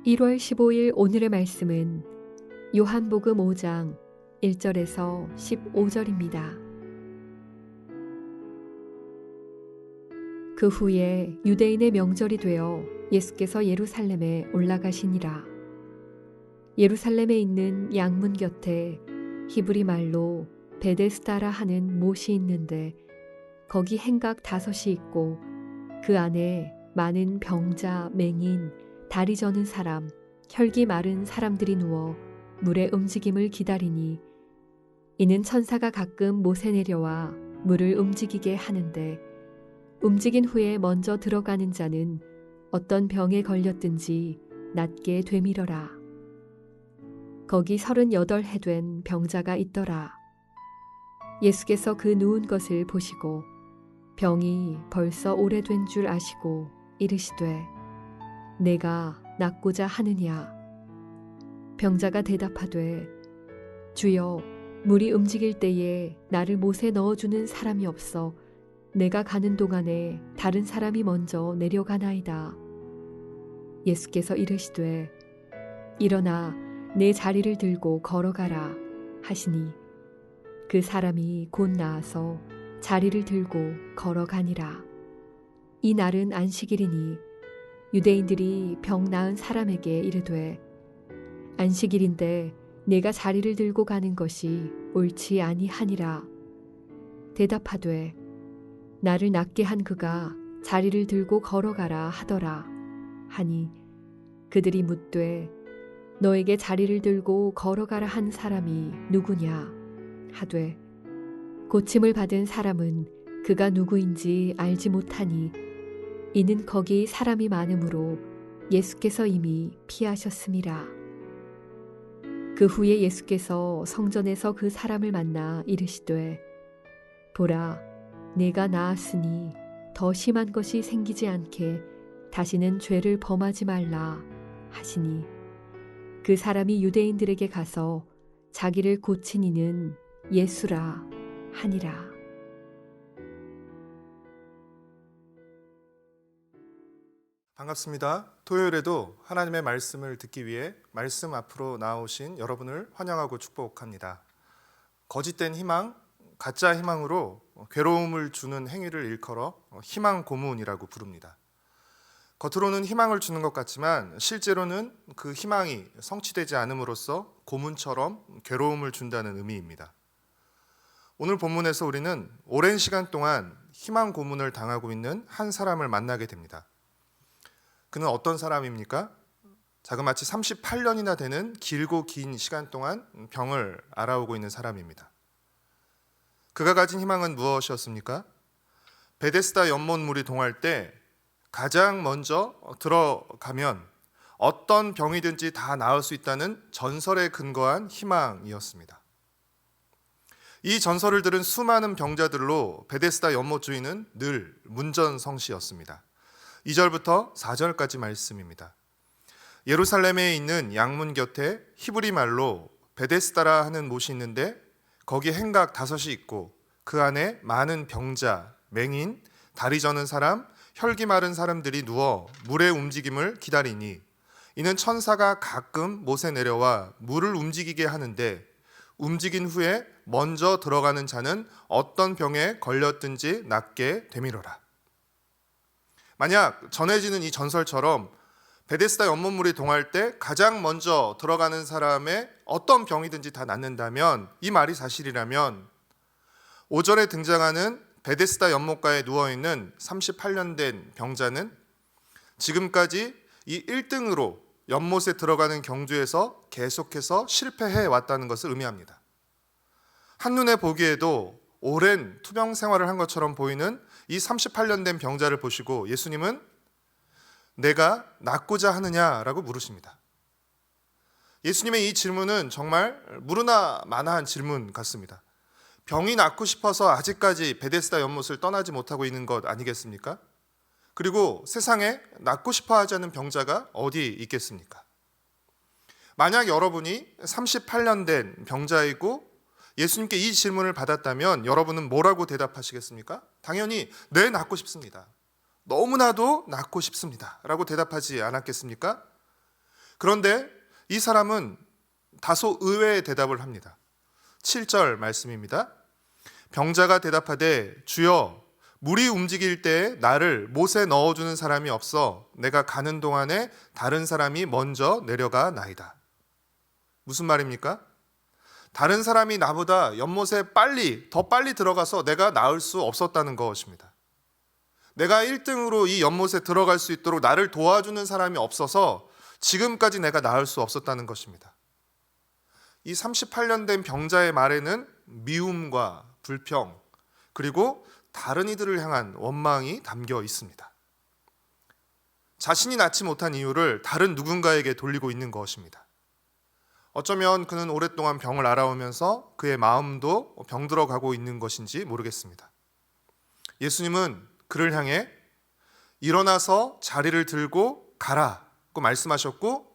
1월 15일 오늘의 말씀은 요한복음 5장 1절에서 15절입니다. 그 후에 유대인의 명절이 되어 예수께서 예루살렘에 올라가시니라. 예루살렘에 있는 양문 곁에 히브리 말로 베데스다라 하는 못이 있는데 거기 행각 5이 있고 그 안에 많은 병자, 맹인, 다리 저는 사람, 혈기 마른 사람들이 누워 물의 움직임을 기다리니 이는 천사가 가끔 못에 내려와 물을 움직이게 하는데 움직인 후에 먼저 들어가는 자는 어떤 병에 걸렸든지 낫게 되밀어라. 거기 38해 된 병자가 있더라. 예수께서 그 누운 것을 보시고 병이 벌써 오래된 줄 아시고 이르시되 내가 낫고자 하느냐. 병자가 대답하되 주여 물이 움직일 때에 나를 못에 넣어주는 사람이 없어 내가 가는 동안에 다른 사람이 먼저 내려가나이다. 예수께서 이르시되 일어나 내 자리를 들고 걸어가라 하시니 그 사람이 곧 나아서 자리를 들고 걸어가니라. 이 날은 안식일이니 유대인들이 병 나은 사람에게 이르되 안식일인데 내가 자리를 들고 가는 것이 옳지 아니하니라. 대답하되 나를 낫게 한 그가 자리를 들고 걸어가라 하더라 하니 그들이 묻되 너에게 자리를 들고 걸어가라 한 사람이 누구냐 하되 고침을 받은 사람은 그가 누구인지 알지 못하니 이는 거기 사람이 많으므로 예수께서 이미 피하셨음이라. 그 후에 예수께서 성전에서 그 사람을 만나 이르시되 보라 내가 나았으니 더 심한 것이 생기지 않게 다시는 죄를 범하지 말라 하시니 그 사람이 유대인들에게 가서 자기를 고친 이는 예수라 하니라. 반갑습니다. 토요일에도 하나님의 말씀을 듣기 위해 말씀 앞으로 나오신 여러분을 환영하고 축복합니다. 거짓된 희망, 가짜 희망으로 괴로움을 주는 행위를 일컬어 희망 고문이라고 부릅니다. 겉으로는 희망을 주는 것 같지만 실제로는 그 희망이 성취되지 않음으로써 고문처럼 괴로움을 준다는 의미입니다. 오늘 본문에서 우리는 오랜 시간 동안 희망 고문을 당하고 있는 한 사람을 만나게 됩니다. 그는 어떤 사람입니까? 자그마치 38년이나 되는 길고 긴 시간 동안 병을 앓아오고 있는 사람입니다. 그가 가진 희망은 무엇이었습니까? 베데스다 연못물이 동할 때 가장 먼저 들어가면 어떤 병이든지 다 나을 수 있다는 전설에 근거한 희망이었습니다. 이 전설을 들은 수많은 병자들로 베데스다 연못 주인은 늘 문전성시였습니다. 2절부터 4절까지 말씀입니다. 예루살렘에 있는 양문 곁에 히브리 말로 베데스다라 하는 못이 있는데 거기 행각 5이 있고 그 안에 많은 병자, 맹인, 다리 저는 사람, 혈기 마른 사람들이 누워 물의 움직임을 기다리니 이는 천사가 가끔 못에 내려와 물을 움직이게 하는데 움직인 후에 먼저 들어가는 자는 어떤 병에 걸렸든지 낫게 되밀어라. 만약 전해지는 이 전설처럼 베데스다 연못물이 동할 때 가장 먼저 들어가는 사람의 어떤 병이든지 다 낫는다면 이 말이 사실이라면 5절에 등장하는 베데스다 연못가에 누워있는 38년 된 병자는 지금까지 이 1등으로 연못에 들어가는 경주에서 계속해서 실패해 왔다는 것을 의미합니다. 한눈에 보기에도 오랜 투병 생활을 한 것처럼 보이는 이 38년 된 병자를 보시고 예수님은 내가 낫고자 하느냐라고 물으십니다. 예수님의 이 질문은 정말 무르나 마나한 질문 같습니다. 병이 낫고 싶어서 아직까지 베데스다 연못을 떠나지 못하고 있는 것 아니겠습니까? 그리고 세상에 낫고 싶어 하지 않는 병자가 어디 있겠습니까? 만약 여러분이 38년 된 병자이고 예수님께 이 질문을 받았다면 여러분은 뭐라고 대답하시겠습니까? 당연히 네, 낫고 싶습니다. 너무나도 낫고 싶습니다 라고 대답하지 않았겠습니까? 그런데 이 사람은 다소 의외의 대답을 합니다. 7절 말씀입니다. 병자가 대답하되 주여 물이 움직일 때에 나를 못에 넣어주는 사람이 없어 내가 가는 동안에 다른 사람이 먼저 내려가 나이다. 무슨 말입니까? 다른 사람이 나보다 연못에 더 빨리 들어가서 내가 나을 수 없었다는 것입니다. 내가 1등으로 이 연못에 들어갈 수 있도록 나를 도와주는 사람이 없어서 지금까지 내가 나을 수 없었다는 것입니다. 이 38년 된 병자의 말에는 미움과 불평, 그리고 다른 이들을 향한 원망이 담겨 있습니다. 자신이 낫지 못한 이유를 다른 누군가에게 돌리고 있는 것입니다. 어쩌면 그는 오랫동안 병을 앓아오면서 그의 마음도 병들어 가고 있는 것인지 모르겠습니다. 예수님은 그를 향해 일어나서 자리를 들고 가라고 말씀하셨고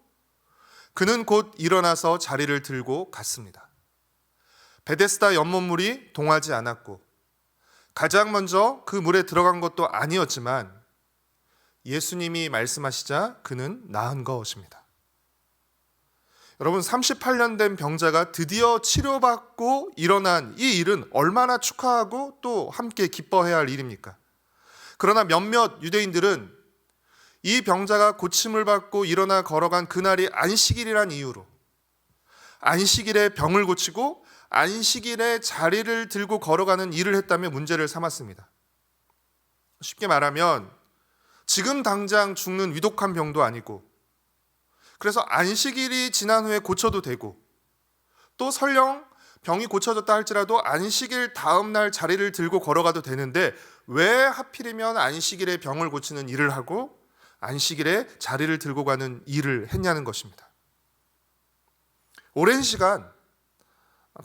그는 곧 일어나서 자리를 들고 갔습니다. 베데스다 연못물이 동하지 않았고 가장 먼저 그 물에 들어간 것도 아니었지만 예수님이 말씀하시자 그는 나은 것입니다. 여러분, 38년 된 병자가 드디어 치료받고 일어난 이 일은 얼마나 축하하고 또 함께 기뻐해야 할 일입니까? 그러나 몇몇 유대인들은 이 병자가 고침을 받고 일어나 걸어간 그날이 안식일이란 이유로 안식일에 병을 고치고 안식일에 자리를 들고 걸어가는 일을 했다며 문제를 삼았습니다. 쉽게 말하면 지금 당장 죽는 위독한 병도 아니고 그래서 안식일이 지난 후에 고쳐도 되고 또 설령 병이 고쳐졌다 할지라도 안식일 다음 날 자리를 들고 걸어가도 되는데 왜 하필이면 안식일에 병을 고치는 일을 하고 안식일에 자리를 들고 가는 일을 했냐는 것입니다. 오랜 시간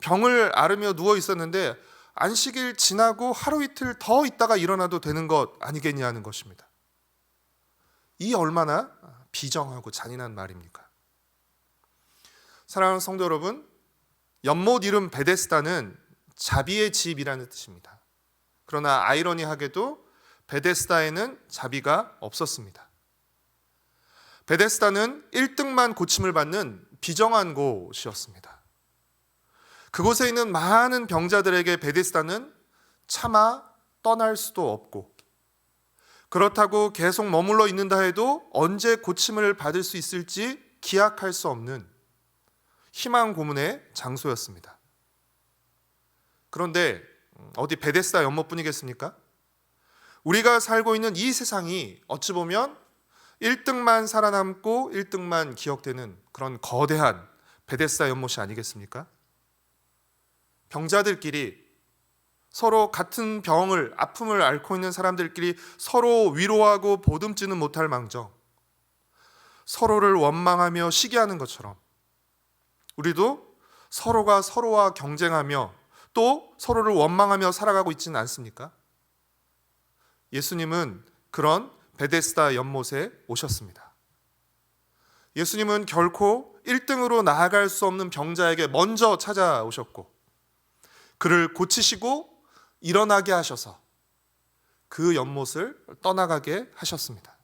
병을 앓으며 누워 있었는데 안식일 지나고 하루 이틀 더 있다가 일어나도 되는 것 아니겠냐는 것입니다. 이 얼마나 비정하고 잔인한 말입니까? 사랑하는 성도 여러분, 연못 이름 베데스다는 자비의 집이라는 뜻입니다. 그러나 아이러니하게도 베데스다에는 자비가 없었습니다. 베데스다는 1등만 고침을 받는 비정한 곳이었습니다. 그곳에 있는 많은 병자들에게 베데스다는 차마 떠날 수도 없고 그렇다고 계속 머물러 있는다 해도 언제 고침을 받을 수 있을지 기약할 수 없는 희망 고문의 장소였습니다. 그런데 어디 베데스다 연못뿐이겠습니까? 우리가 살고 있는 이 세상이 어찌 보면 1등만 살아남고 1등만 기억되는 그런 거대한 베데스다 연못이 아니겠습니까? 병자들끼리 서로 같은 아픔을 앓고 있는 사람들끼리 서로 위로하고 보듬지는 못할 망정 서로를 원망하며 시기하는 것처럼 우리도 서로가 서로와 경쟁하며 또 서로를 원망하며 살아가고 있지는 않습니까? 예수님은 그런 베데스다 연못에 오셨습니다. 예수님은 결코 1등으로 나아갈 수 없는 병자에게 먼저 찾아오셨고 그를 고치시고 일어나게 하셔서 그 연못을 떠나가게 하셨습니다.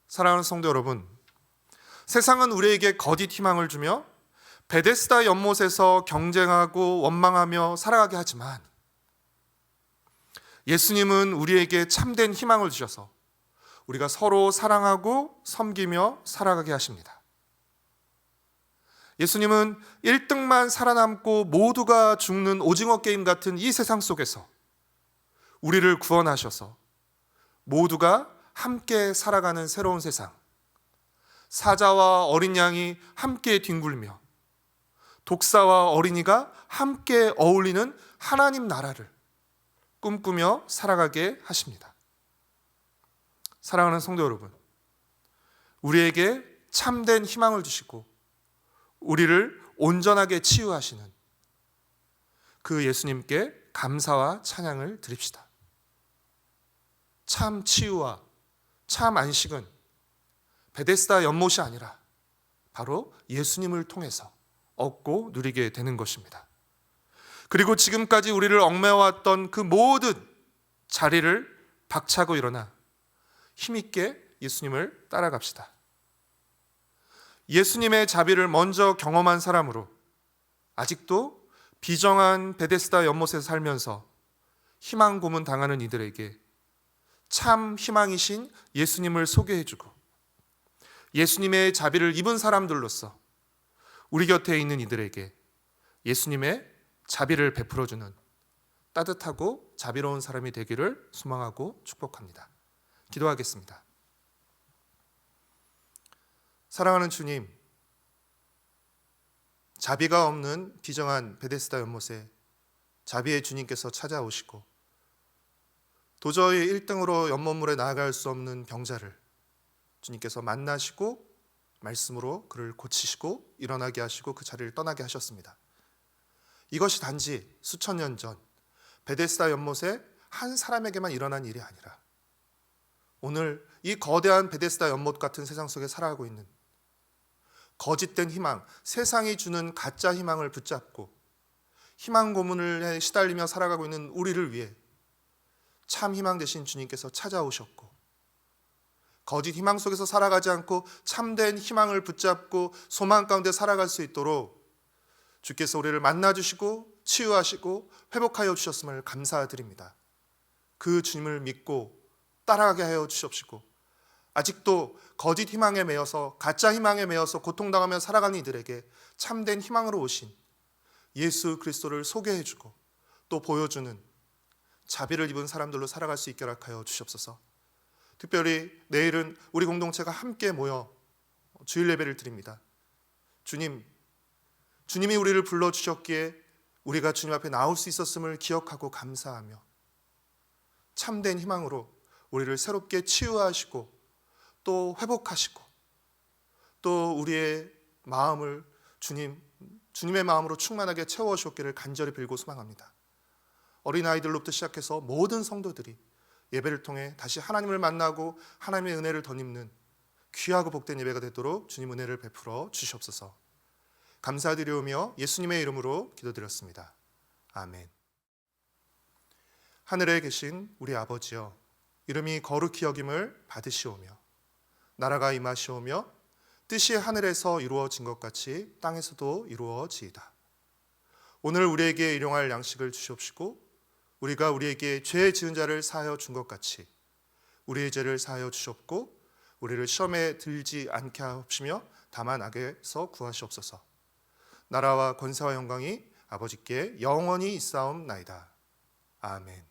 사랑하는 성도 여러분, 세상은 우리에게 거짓 희망을 주며 베데스다 연못에서 경쟁하고 원망하며 살아가게 하지만 예수님은 우리에게 참된 희망을 주셔서 우리가 서로 사랑하고 섬기며 살아가게 하십니다. 예수님은 1등만 살아남고 모두가 죽는 오징어 게임 같은 이 세상 속에서 우리를 구원하셔서 모두가 함께 살아가는 새로운 세상, 사자와 어린 양이 함께 뒹굴며 독사와 어린이가 함께 어울리는 하나님 나라를 꿈꾸며 살아가게 하십니다. 사랑하는 성도 여러분, 우리에게 참된 희망을 주시고 우리를 온전하게 치유하시는 그 예수님께 감사와 찬양을 드립시다. 참 치유와 참 안식은 베데스다 연못이 아니라 바로 예수님을 통해서 얻고 누리게 되는 것입니다. 그리고 지금까지 우리를 얽매워왔던 그 모든 자리를 박차고 일어나 힘있게 예수님을 따라갑시다. 예수님의 자비를 먼저 경험한 사람으로 아직도 비정한 베데스다 연못에서 살면서 희망 고문 당하는 이들에게 참 희망이신 예수님을 소개해주고 예수님의 자비를 입은 사람들로서 우리 곁에 있는 이들에게 예수님의 자비를 베풀어주는 따뜻하고 자비로운 사람이 되기를 소망하고 축복합니다. 기도하겠습니다. 사랑하는 주님, 자비가 없는 비정한 베데스다 연못에 자비의 주님께서 찾아오시고 도저히 1등으로 연못물에 나아갈 수 없는 병자를 주님께서 만나시고 말씀으로 그를 고치시고 일어나게 하시고 그 자리를 떠나게 하셨습니다. 이것이 단지 수천 년 전 베데스다 연못에 한 사람에게만 일어난 일이 아니라 오늘 이 거대한 베데스다 연못 같은 세상 속에 살아가고 있는 거짓된 희망, 세상이 주는 가짜 희망을 붙잡고 희망 고문을 시달리며 살아가고 있는 우리를 위해 참 희망 되신 주님께서 찾아오셨고 거짓 희망 속에서 살아가지 않고 참된 희망을 붙잡고 소망 가운데 살아갈 수 있도록 주께서 우리를 만나주시고 치유하시고 회복하여 주셨음을 감사드립니다. 그 주님을 믿고 따라가게 하여 주시옵시고 아직도 거짓 희망에 매여서 가짜 희망에 매여서 고통당하며 살아가는 이들에게 참된 희망으로 오신 예수 그리스도를 소개해주고 또 보여주는 자비를 입은 사람들로 살아갈 수 있게 허락하여 주시옵소서. 특별히 내일은 우리 공동체가 함께 모여 주일 예배를 드립니다. 주님이 우리를 불러주셨기에 우리가 주님 앞에 나올 수 있었음을 기억하고 감사하며 참된 희망으로 우리를 새롭게 치유하시고 또 회복하시고 또 우리의 마음을 주님의 마음으로 충만하게 채워주었기를 간절히 빌고 소망합니다. 어린아이들로부터 시작해서 모든 성도들이 예배를 통해 다시 하나님을 만나고 하나님의 은혜를 덧입는 귀하고 복된 예배가 되도록 주님 은혜를 베풀어 주시옵소서. 감사드리오며 예수님의 이름으로 기도드렸습니다. 아멘. 하늘에 계신 우리 아버지여, 이름이 거룩히 여김을 받으시오며 나라가 임하시오며 뜻이 하늘에서 이루어진 것 같이 땅에서도 이루어지이다. 오늘 우리에게 일용할 양식을 주시옵시고 우리가 우리에게 죄 지은 자를 사하여 준 것 같이 우리의 죄를 사하여 주시옵고 우리를 시험에 들지 않게 하옵시며 다만 악에서 구하시옵소서. 나라와 권세와 영광이 아버지께 영원히 있사옵나이다. 아멘.